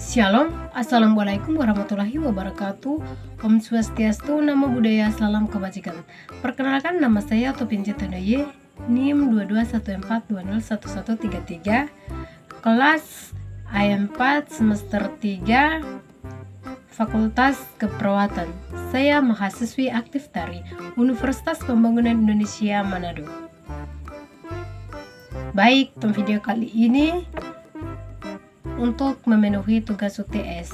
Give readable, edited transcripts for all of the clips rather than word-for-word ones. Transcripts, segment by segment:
Shalom, Assalamualaikum warahmatullahi wabarakatuh. Om Swastiastu, Namo Buddhaya, Salam Kebajikan. Perkenalkan, nama saya Topin Cetadaye, NIM 2214201133, kelas AM4 semester 3, Fakultas Keperawatan. Saya mahasiswi aktif dari Universitas Pembangunan Indonesia Manado. Baik, video kali ini untuk memenuhi tugas UTS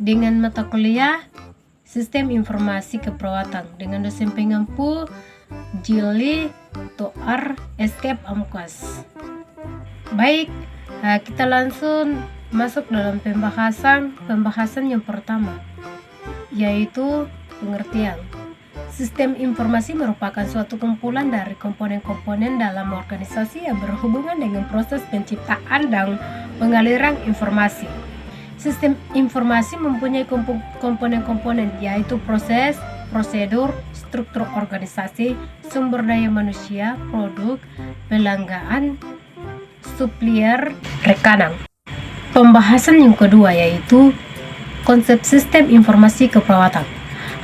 dengan mata kuliah Sistem Informasi Keperawatan dengan dosen pengampu Jili Toar Escape Amkas. Baik, kita langsung masuk dalam pembahasan yang pertama, yaitu pengertian. Sistem informasi merupakan suatu kumpulan dari komponen-komponen dalam organisasi yang berhubungan dengan proses penciptaan dan pengaliran informasi. Sistem informasi mempunyai komponen-komponen, yaitu proses, prosedur, struktur organisasi, sumber daya manusia, produk, pelanggan, supplier, rekanan. Pembahasan yang kedua yaitu konsep sistem informasi keperawatan.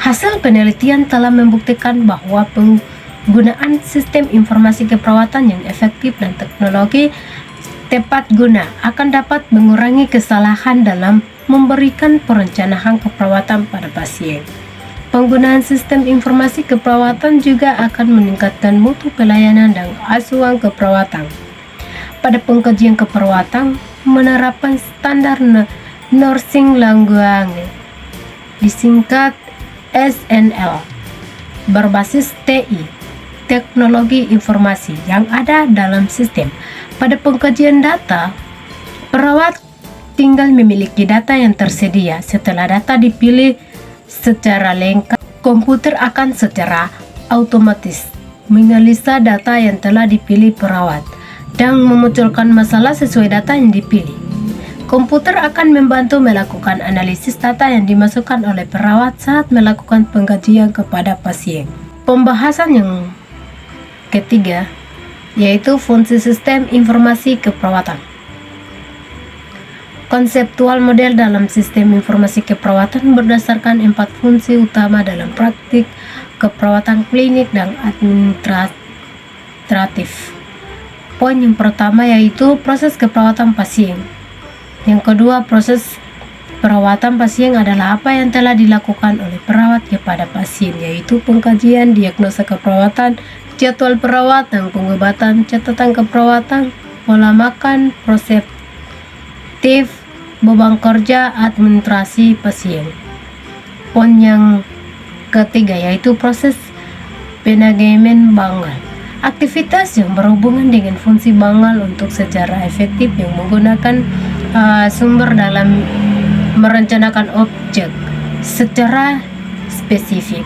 Hasil penelitian telah membuktikan bahwa penggunaan sistem informasi keperawatan yang efektif dan teknologi tepat guna akan dapat mengurangi kesalahan dalam memberikan perencanaan keperawatan pada pasien. Penggunaan sistem informasi keperawatan juga akan meningkatkan mutu pelayanan dan asuhan keperawatan. Pada pengkajian keperawatan, menerapkan standar nursing language, disingkat SNL, berbasis TI, teknologi informasi yang ada dalam sistem. Pada pengkajian data, perawat tinggal memiliki data yang tersedia. Setelah data dipilih secara lengkap, komputer akan secara otomatis menganalisa data yang telah dipilih perawat dan memunculkan masalah sesuai data yang dipilih. Komputer akan membantu melakukan analisis data yang dimasukkan oleh perawat saat melakukan pengkajian kepada pasien. Pembahasan yang ketiga yaitu fungsi sistem informasi keperawatan. Konseptual model dalam sistem informasi keperawatan berdasarkan 4 fungsi utama dalam praktik keperawatan klinik dan administratif. Poin yang pertama yaitu proses keperawatan pasien. Yang kedua, proses perawatan pasien adalah apa yang telah dilakukan oleh perawat kepada pasien, yaitu pengkajian, diagnosa keperawatan, jadwal perawat dan pengobatan, catatan keperawatan, pola makan, prospektif, beban kerja, administrasi pasien. Poin yang ketiga yaitu proses manajemen bangal. Aktivitas yang berhubungan dengan fungsi bangal untuk secara efektif yang menggunakan sumber dalam merencanakan objek secara spesifik.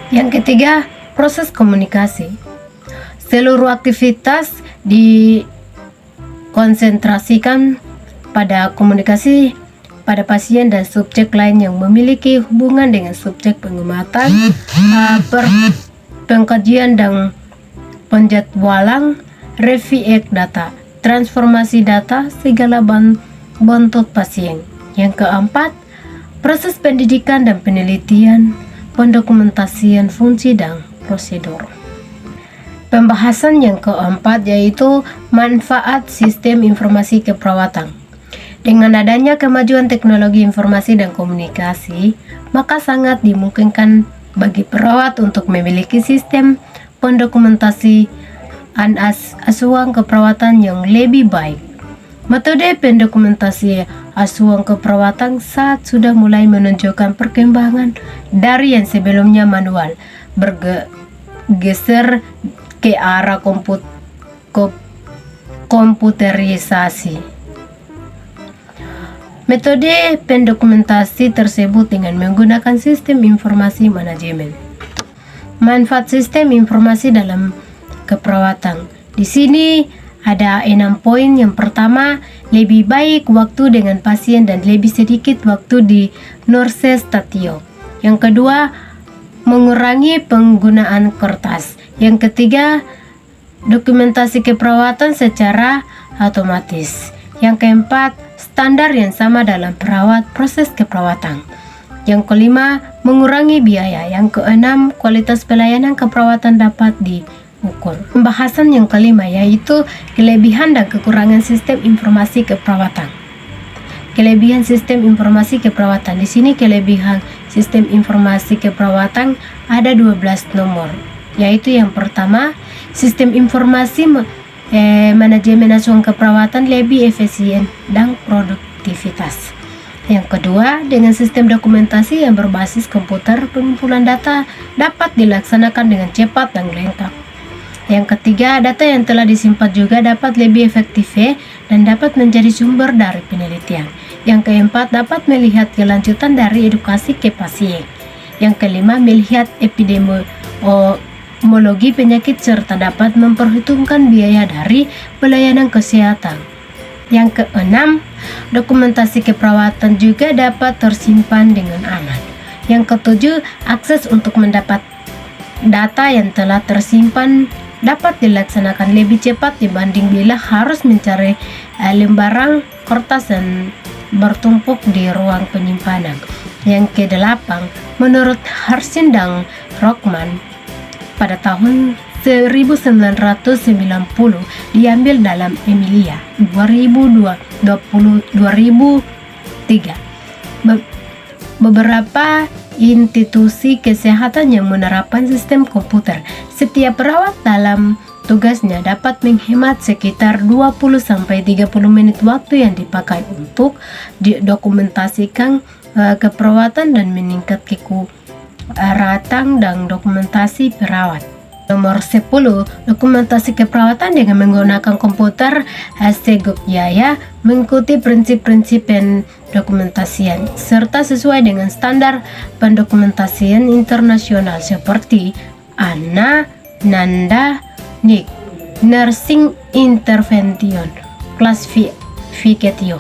Yang ketiga, proses komunikasi. Seluruh aktivitas dikonsentrasikan pada komunikasi pada pasien dan subjek lain yang memiliki hubungan dengan subjek pengobatan, pengkajian dan penjadwalan, review data, transformasi data, segala bentuk pasien. Yang keempat, proses pendidikan dan penelitian, pendokumentasian fungsi dan prosedur. Pembahasan yang keempat yaitu manfaat sistem informasi keperawatan. Dengan adanya kemajuan teknologi informasi dan komunikasi, maka sangat dimungkinkan bagi perawat untuk memiliki sistem pendokumentasi asuhan keperawatan yang lebih baik. Metode pendokumentasi asuhan keperawatan saat sudah mulai menunjukkan perkembangan dari yang sebelumnya manual, bergeser ke arah komputerisasi. Metode pendokumentasi tersebut dengan menggunakan sistem informasi manajemen. Manfaat sistem informasi dalam keperawatan. Di sini ada 6 poin. Yang pertama, lebih baik waktu dengan pasien dan lebih sedikit waktu di nurse station. Yang kedua, mengurangi penggunaan kertas. Yang ketiga, dokumentasi keperawatan secara otomatis. Yang keempat, standar yang sama dalam proses keperawatan. Yang kelima, mengurangi biaya. Yang keenam, kualitas pelayanan keperawatan dapat diukur. Pembahasan yang kelima yaitu kelebihan dan kekurangan sistem informasi keperawatan. Kelebihan sistem informasi keperawatan. Di sini kelebihan sistem informasi keperawatan ada 12 nomor. Yaitu yang pertama, sistem informasi manajemen asuhan keperawatan lebih efisien dan produktivitas. Yang kedua, dengan sistem dokumentasi yang berbasis komputer, pengumpulan data dapat dilaksanakan dengan cepat dan lengkap. Yang ketiga, data yang telah disimpan juga dapat lebih efektif dan dapat menjadi sumber dari penelitian. Yang keempat, dapat melihat kelanjutan dari edukasi ke pasien. Yang kelima, melihat epidemiologi penyakit serta dapat memperhitungkan biaya dari pelayanan kesehatan. Yang keenam, dokumentasi keperawatan juga dapat tersimpan dengan aman. Yang ketujuh, akses untuk mendapat data yang telah tersimpan dapat dilaksanakan lebih cepat dibanding bila harus mencari lembaran kertas dan bertumpuk di ruang penyimpanan. Yang kedelapan, menurut Harsin dan Rockman, pada tahun 1990 diambil dalam Emilia 2003. Beberapa institusi kesehatan yang menerapkan sistem komputer. Setiap perawat dalam tugasnya dapat menghemat sekitar 20-30 menit waktu yang dipakai untuk dokumentasikan keperawatan dan meningkat kekuratan dan dokumentasi perawat. Nomor 10, dokumentasi keperawatan dengan menggunakan komputer Segop Jaya mengikuti prinsip-prinsip pendokumentasian serta sesuai dengan standar pendokumentasian internasional seperti ANA, NANDA, NIC, Nursing Intervention Classification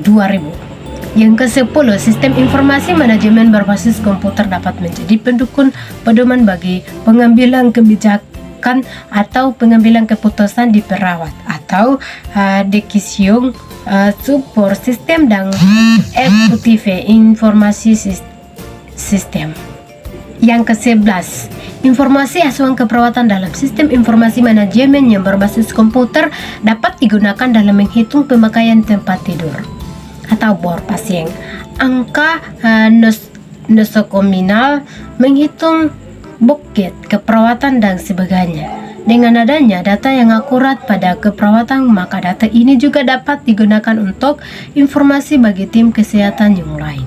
2000. Yang ke-10, sistem informasi manajemen berbasis komputer dapat menjadi pendukung pedoman bagi pengambilan kebijakan atau pengambilan keputusan di perawat atau decision support system dan executive informasi sistem. Yang ke-11, informasi asuhan keperawatan dalam sistem informasi manajemen yang berbasis komputer dapat digunakan dalam menghitung pemakaian tempat tidur atau bor pasien, angka nosokominal, menghitung buket keperawatan dan sebagainya. Dengan adanya data yang akurat pada keperawatan, maka data ini juga dapat digunakan untuk informasi bagi tim kesehatan yang lain.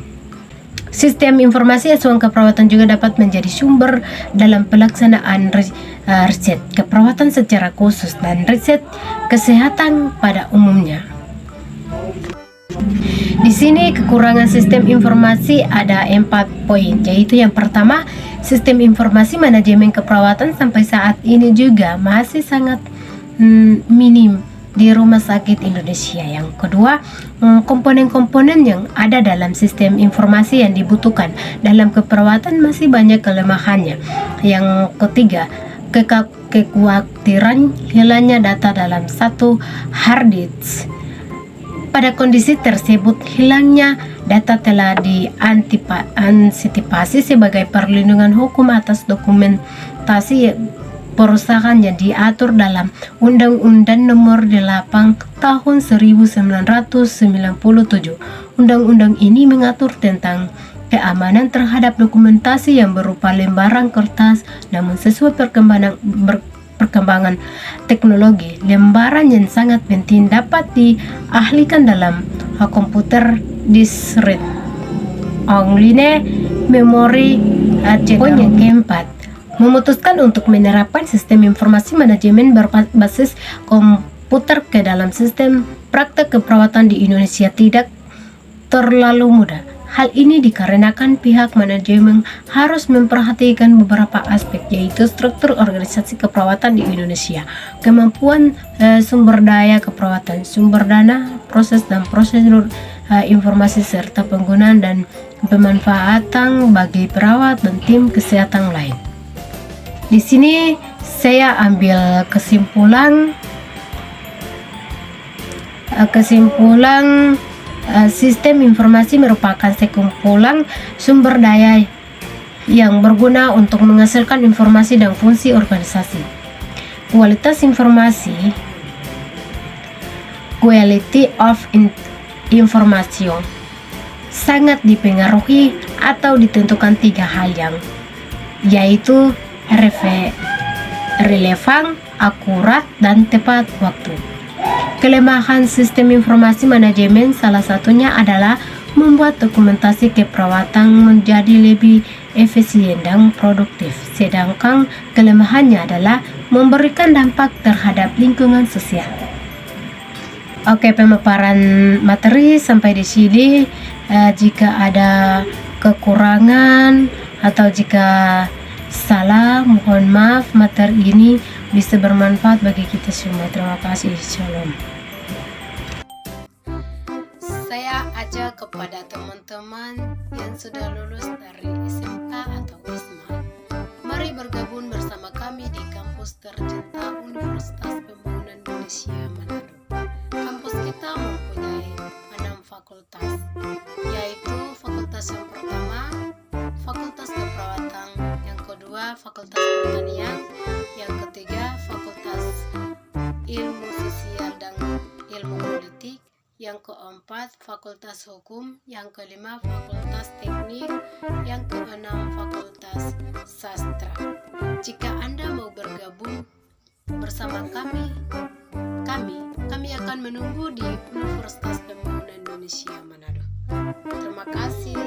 Sistem informasi asuhan keperawatan juga dapat menjadi sumber dalam pelaksanaan riset keperawatan secara khusus dan riset kesehatan pada umumnya. Di sini kekurangan sistem informasi ada 4 poin, yaitu yang pertama, sistem informasi manajemen keperawatan sampai saat ini juga masih sangat minim di rumah sakit Indonesia. Yang kedua, komponen-komponen yang ada dalam sistem informasi yang dibutuhkan dalam keperawatan masih banyak kelemahannya. Yang ketiga, kekhawatiran hilangnya data dalam satu hard disk. Pada kondisi tersebut, hilangnya data telah diantisipasi sebagai perlindungan hukum atas dokumentasi perusahaan yang diatur dalam Undang-Undang Nomor 8 Tahun 1997. Undang-undang ini mengatur tentang keamanan terhadap dokumentasi yang berupa lembaran kertas, namun sesuai perkembangan teknologi, lembaran yang sangat penting dapat diahlikan dalam komputer disk read only memory. Poin yang keempat, memutuskan untuk menerapkan sistem informasi manajemen berbasis komputer ke dalam sistem praktek keperawatan di Indonesia tidak terlalu mudah. Hal ini dikarenakan pihak manajemen harus memperhatikan beberapa aspek, yaitu struktur organisasi keperawatan di Indonesia, kemampuan sumber daya keperawatan, sumber dana, proses dan prosedur informasi, serta penggunaan dan pemanfaatan bagi perawat dan tim kesehatan lain. Di sini saya ambil kesimpulan Sistem informasi merupakan sekumpulan sumber daya yang berguna untuk menghasilkan informasi dan fungsi organisasi. Kualitas informasi, quality of information, sangat dipengaruhi atau ditentukan 3 hal yaitu relevan, akurat, dan tepat waktu. Kelemahan sistem informasi manajemen salah satunya adalah membuat dokumentasi keperawatan menjadi lebih efisien dan produktif, sedangkan kelemahannya adalah memberikan dampak terhadap lingkungan sosial. Oke, pemaparan materi sampai di sini. Jika ada kekurangan atau jika salah, mohon maaf. Materi ini bisa bermanfaat bagi kita semua. Terima kasih. Shalom. Saya ajak kepada teman-teman yang sudah lulus dari SMK atau SMA, mari bergabung bersama kami di kampus tercinta Universitas Pembangunan Indonesia Manado. Kampus kita mempunyai 6 fakultas, yaitu fakultas yang pertama, Fakultas Keperawatan, yang kedua, Fakultas Pertanian, yang ketiga, Fakultas Ilmu Sosial dan Ilmu Politik, yang keempat, Fakultas Hukum, yang kelima, Fakultas Teknik, yang keenam, Fakultas Sastra. Jika Anda mau bergabung bersama kami akan menunggu di Universitas Pembangunan Indonesia Manado. Terima kasih.